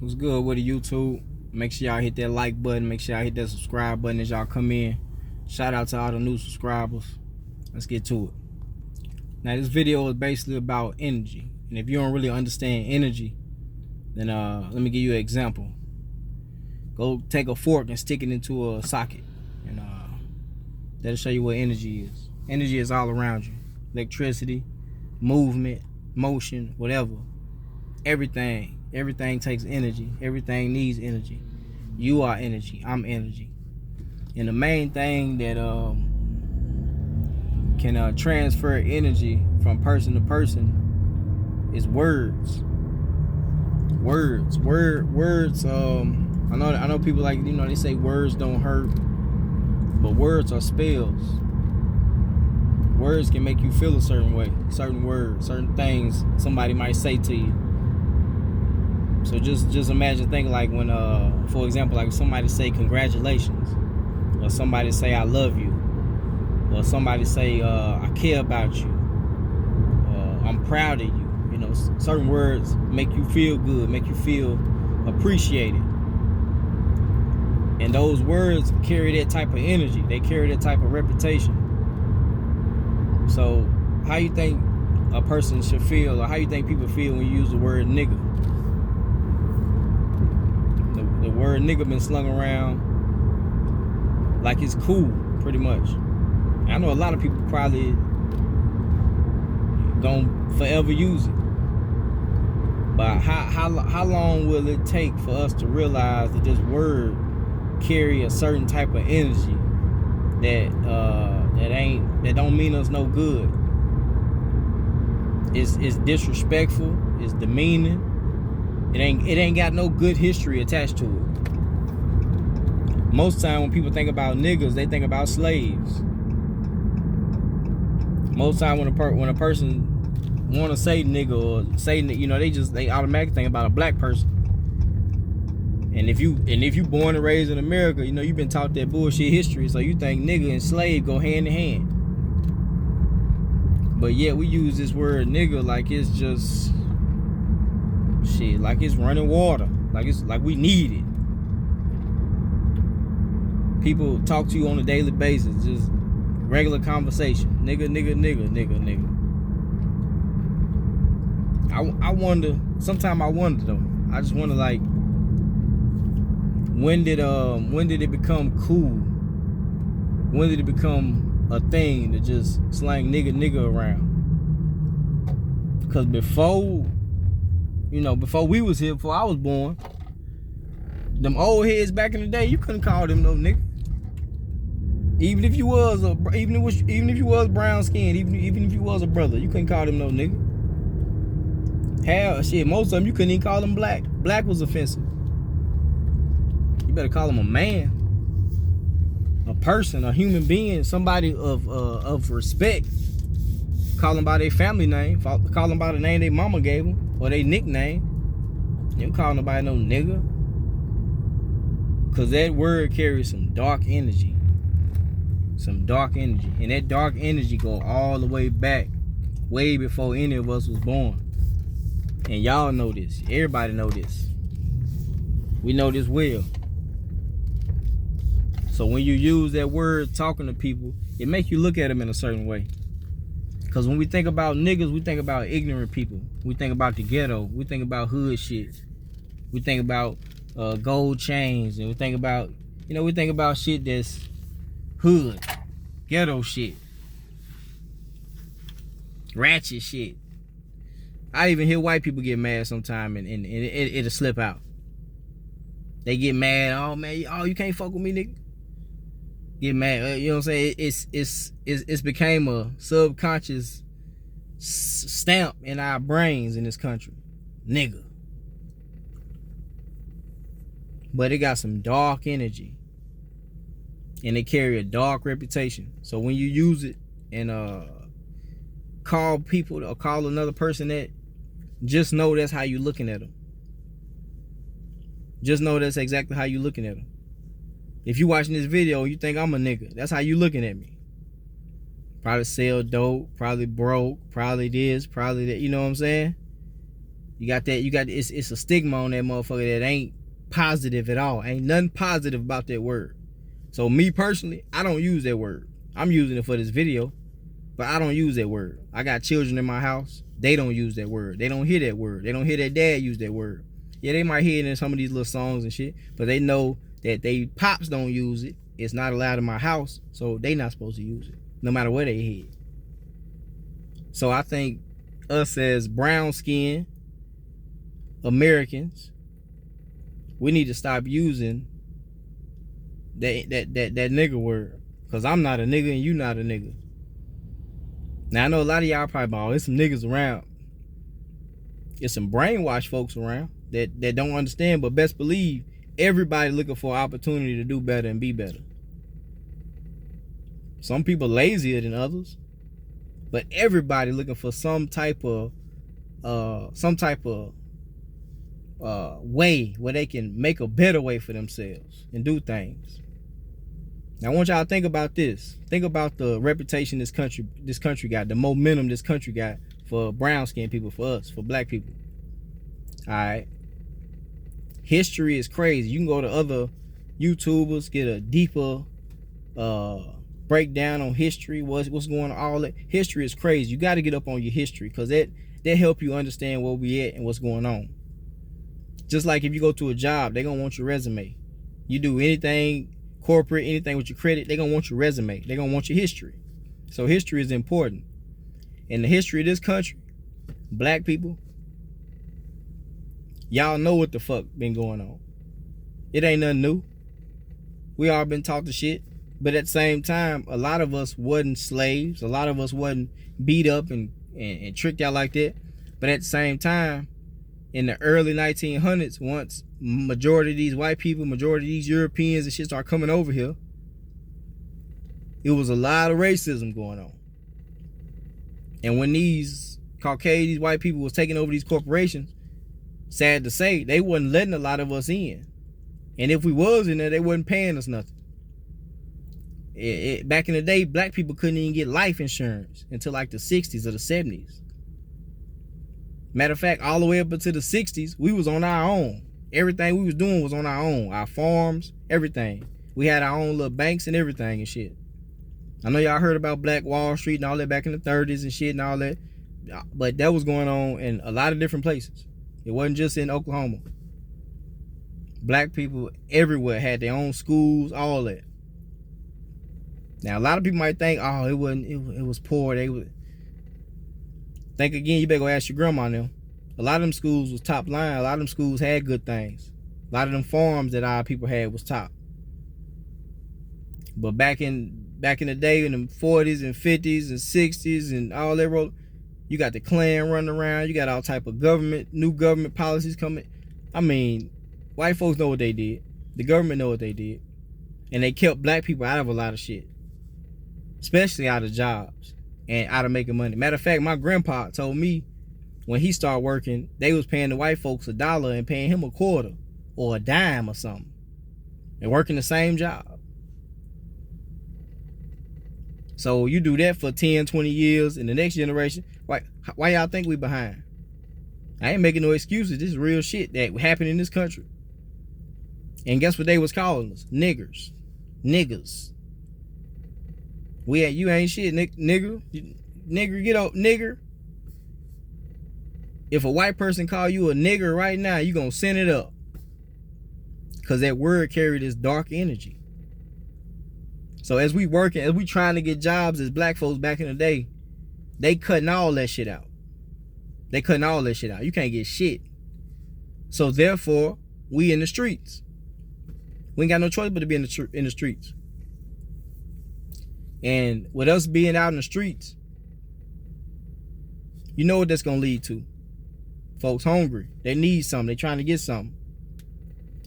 What's good with the YouTube? Make sure y'all hit that like button. Make sure y'all hit that subscribe button as y'all come in. Shout out to all the new subscribers. Let's get to it. Now this video is basically about energy. And if you don't really understand energy, then let me give you an example. Go take a fork and stick it into a socket. And that'll show you what energy is. Energy is all around you. Electricity, movement, motion, whatever. Everything takes energy. Everything needs energy. You are energy. I'm energy. And the main thing that can transfer energy from person to person is words. Words. I know people like, they say words don't hurt, but words are spells. Words can make you feel a certain way. Certain words, certain things somebody might say to you. So just imagine thinking like when, for example, like somebody say congratulations, or somebody say I love you, or somebody say I care about you, I'm proud of you. Certain words make you feel good, make you feel appreciated. And those words carry that type of energy. They carry that type of reputation. So how you think a person should feel, or how you think people feel when you use the word nigga? The word nigga been slung around like it's cool, pretty much. I know a lot of people probably gonna forever use it. But how long will it take for us to realize that this word carry a certain type of energy that don't mean us no good? It's disrespectful, it's demeaning. It ain't got no good history attached to it. Most time when people think about niggas, they think about slaves. Most time when a person want to say nigga or say, they automatically think about a black person. And if you born and raised in America, you've been taught that bullshit history, so you think nigga and slave go hand in hand. But yet we use this word nigga like it's just shit, like it's running water, like we need it. People talk to you on a daily basis, just regular conversation. Nigga. I wonder, sometimes I wonder though. I just wonder, like, when did it become cool? When did it become a thing to just slang nigga around? Because before we was here, before I was born, them old heads back in the day, you couldn't call them no nigga. Even if you was brown skinned, even if you was a brother, you couldn't call them no nigga. Hell, shit, most of them you couldn't even call them black. Black was offensive. You better call them a man, a person, a human being, somebody of respect. Call them by their family name. Call them by the name their mama gave them, or their nickname. You don't call nobody no nigga. Because that word carries some dark energy. Some dark energy. And that dark energy go all the way back, way before any of us was born. And y'all know this. Everybody know this. We know this well. So when you use that word talking to people, it makes you look at them in a certain way. Because when we think about niggas, we think about ignorant people. We think about the ghetto. We think about hood shit. We think about gold chains. And we think about shit that's hood, ghetto shit, ratchet shit. I even hear white people get mad sometime, and it'll slip out. They get mad. Oh man, you can't fuck with me, nigga. Get mad. You know what I'm saying? It's became a subconscious stamp in our brains in this country, nigga. But it got some dark energy, and they carry a dark reputation. So when you use it and call people or call another person that, just know that's how you looking at them. Just know that's exactly how you looking at them. If you watching this video and you think I'm a nigga, that's how you looking at me. Probably sell dope, probably broke, probably this, probably that. You know what I'm saying? You got it's a stigma on that motherfucker that ain't positive at all. Ain't nothing positive about that word. So me personally, I don't use that word. I'm using it for this video, but I don't use that word. I got children in my house. They don't use that word. They don't hear that word. They don't hear their dad use that word. Yeah, they might hear it in some of these little songs and shit, but they know that they pops don't use it. It's not allowed in my house, so they not supposed to use it, no matter where they head. So I think us as brown skin Americans, we need to stop using that nigga word. Cause I'm not a nigga and you not a nigga. Now I know a lot of y'all probably, oh, there's some niggas around. There's some brainwashed folks around that don't understand, but best believe everybody looking for an opportunity to do better and be better. Some people lazier than others, but everybody looking for some type of way where they can make a better way for themselves and do things. Now I want y'all to think about this. Think about the reputation this country got, the momentum this country got for brown skinned people, for us, for black people. Alright. History is crazy. You can go to other YouTubers, get a deeper breakdown on history, what's going on, all that. History is crazy. You got to get up on your history, because that help you understand where we at and what's going on. Just like if you go to a job, they're gonna want your resume. You do anything corporate, anything with your credit, they're gonna want your resume. They're gonna want your history. So history is important. In the history of this country, black people, y'all know what the fuck been going on. It ain't nothing new. We all been taught the shit. But at the same time, a lot of us wasn't slaves. A lot of us wasn't beat up and tricked out like that. But at the same time, in the early 1900s, once majority of these white people, majority of these Europeans and shit start coming over here, it was a lot of racism going on. And when these Caucasian, these white people was taking over these corporations, sad to say, they wasn't letting a lot of us in. And if we was in there, they wasn't paying us nothing. Back in the day, black people couldn't even get life insurance until like the 60s or the 70s. Matter of fact, all the way up until the 60s, we was on our own. Everything we was doing was on our own. Our farms, everything. We had our own little banks and everything and shit. I know y'all heard about Black Wall Street and all that back in the 30s and shit and all that. But that was going on in a lot of different places. It wasn't just in Oklahoma. Black people everywhere had their own schools, all that. Now, a lot of people might think, oh, it was poor. They would think again. You better go ask your grandma now. A lot of them schools was top line. A lot of them schools had good things. A lot of them farms that our people had was top. But back in the day, in the 40s and 50s and 60s and all that road, you got the Klan running around. You got all type of new government policies coming. I mean, white folks know what they did. The government know what they did. And they kept black people out of a lot of shit. Especially out of jobs and out of making money. Matter of fact, my grandpa told me when he started working, they was paying the white folks $1 and paying him a quarter or a dime or something. And working the same job. So you do that for 10, 20 years in the next generation. Why y'all think we behind? I ain't making no excuses. This is real shit that happened in this country. And guess what they was calling us? Niggers. Niggas. You ain't shit, nigger. Nigger, get up, nigger. If a white person call you a nigger right now, you gonna send it up. Because that word carried this dark energy. So as we trying to get jobs as black folks back in the day, they cutting all that shit out. You can't get shit. So therefore, we in the streets. We ain't got no choice but to be in the streets. And with us being out in the streets, you know what that's gonna lead to. Folks hungry. They need something. They trying to get something.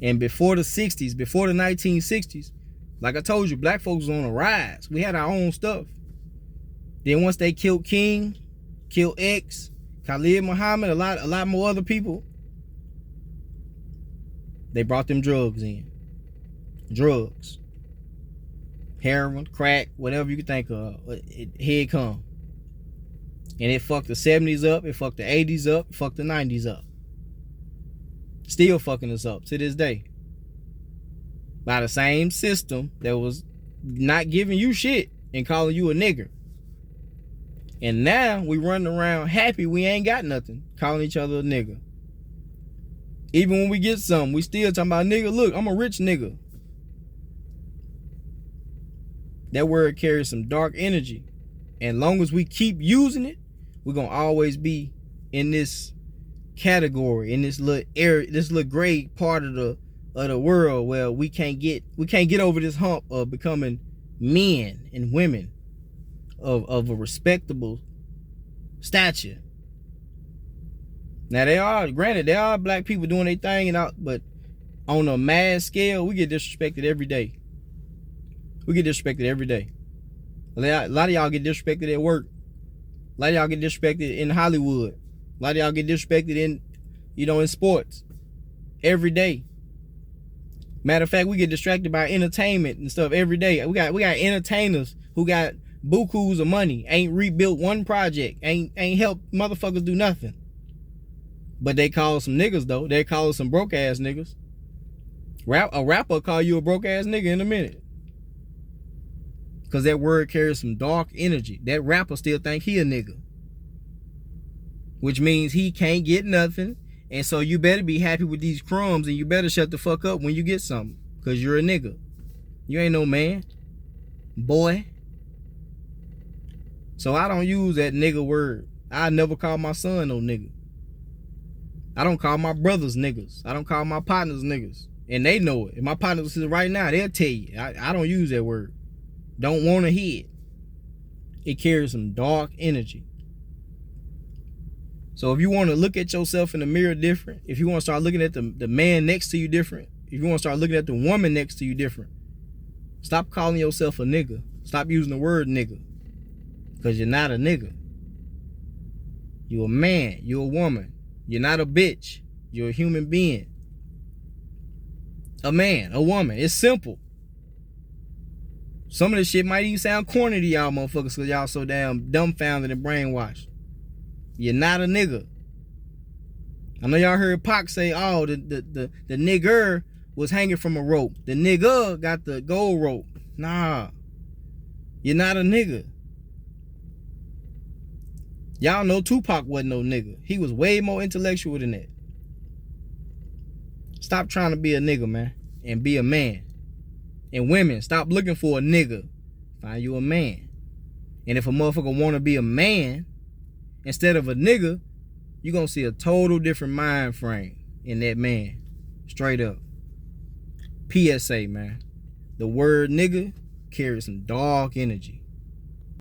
And before the 60s, before the 1960s, like I told you, black folks was on a rise. We had our own stuff. Then once they killed King, killed X, Khalid Muhammad, a lot more other people, they brought them drugs in. Drugs. Heroin, crack, whatever you can think of. Here it come. And it fucked the 70s up, it fucked the 80s up, it fucked the 90s up. Still fucking us up to this day. By the same system that was not giving you shit and calling you a nigger. And now we running around happy we ain't got nothing, calling each other a nigga. Even when we get something, we still talking about nigga. Look, I'm a rich nigga. That word carries some dark energy. And long as we keep using it, we're gonna always be in this category, in this little area, this little gray part of the world where we can't get over this hump of becoming men and women of a respectable stature. Now granted, there are black people doing their thing and out, but on a mass scale, we get disrespected every day. We get disrespected every day. A lot of y'all get disrespected at work. A lot of y'all get disrespected in Hollywood. A lot of y'all get disrespected in sports. Every day. Matter of fact, we get distracted by entertainment and stuff every day. We got entertainers who got bukus of money, ain't rebuilt one project, ain't helped motherfuckers do nothing. But they call some niggas though. They call us some broke ass niggas. A rapper call you a broke ass nigga in a minute. Cause that word carries some dark energy. That rapper still think he a nigga. Which means he can't get nothing. And so you better be happy with these crumbs and you better shut the fuck up when you get something. Cause you're a nigga. You ain't no man. Boy. So I don't use that nigga word. I never call my son no nigga. I don't call my brothers niggas. I don't call my partners niggas. And they know it. If my partners is right now, they'll tell you. I don't use that word. Don't want to hear it. It carries some dark energy. So if you want to look at yourself in the mirror different, if you want to start looking at the man next to you different, if you want to start looking at the woman next to you different, stop calling yourself a nigga. Stop using the word nigga. Because you're not a nigga. You're a man. You're a woman. You're not a bitch. You're a human being. A man, a woman. It's simple. Some of this shit might even sound corny to y'all motherfuckers because y'all so damn dumbfounded and brainwashed. You're not a nigga. I know y'all heard Pac say, oh, the nigger was hanging from a rope. The nigga got the gold rope. Nah. You're not a nigga. Y'all know Tupac wasn't no nigga. He was way more intellectual than that. Stop trying to be a nigga, man, and be a man. And women, stop looking for a nigga. Find you a man. And if a motherfucker want to be a man instead of a nigga, you're going to see a total different mind frame in that man. Straight up. P.S.A, man. The word nigga carries some dark energy.